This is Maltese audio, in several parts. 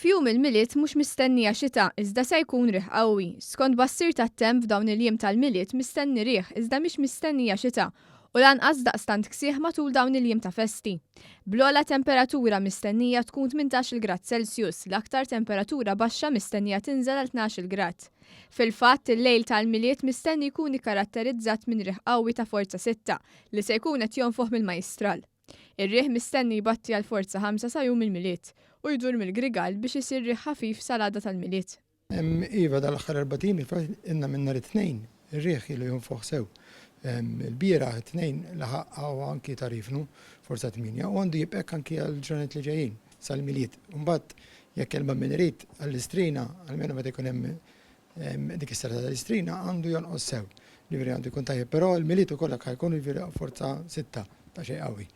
Fjum il-miliet mhux mistennija xita, iżda se jkun riħ qawwi. Skont bassir tat-temp f'dawn il-jiem tal-miliet mistenni riħ, iżda mhix mistennija xita u lanqas daqstant ksieħ matul dawn il-jiem ta' festi. Bl-ogħla temperatura mistennija tkun 18 grad Celsius, l-aktar temperatura baxxa mistennija tinżel għal 12 grad. Fil-fatt il-lejl tal-miliet mistenni jkun ikkaratterizzat minn riħ qawwi ta' forza 6 li se jkun qed jonfoħ mill-majstral. Ir-riħ mistenni jbatti għal forza 5 sa jum il-miliet u jdur mill-Grigal biex isir riħ ħafif sal-għadda tal-miliet. Iva dal-aħħar 40 inna minn nhar it-tnejn ir-riħ ilu jonfoħ sew. Il-bira it-tnejn laħaq anki tarifnu forza 8 u għandu jibqek anki għal-ġranet li ġejjin sal-miliet. Mbagħad jekk kelma minn irid għall-istrina, għalmenu meta jkun hemm dik is-serata tal-istrina għandu jonqos sew. Livri għandu jkun tajjeb, però l-miliet ukoll ħajkun forza 6 ta' xejn qawwi.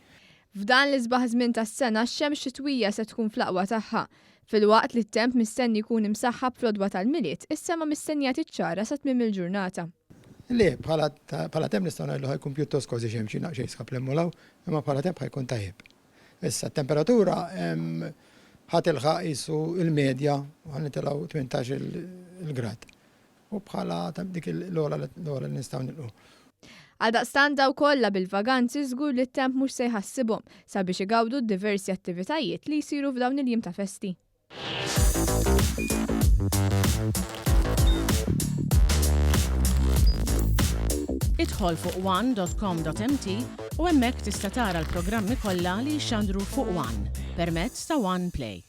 F'dan l-isbaħ żmien tas-sena x-xemx xitwija se tkun fl-aqwa tagħha. Filwaqt li t-temp mistenni jkun imsaħħab fl-odwa tal-miliet, is-sema mistennija tiċċara sa tmiem il-ġurnata. Le, bħala temp nistgħu ngħidlu ħajkun pjuttost kważi xemx xejn sħab l-emmulaw, imma bħala temp ħajkun tajjeb. Issa t-temperatura ħatilħaq qisu il-medja ħanitilgħu 18 il-grad. U bħala dik l-ogħla li nistgħu nilqu. Għaldaqstant daw kollha bil-vaganzi żgur li t-temp mhux se jħassibhom sabiex igawdu d-diversi attivitajiet li jsiru f'dawn il-jiem ta' festi. Idħol fuq one.com.mt u hemmhekk tista' tara l-programmi kollha li jxandru fuq One permezz ta' One Play.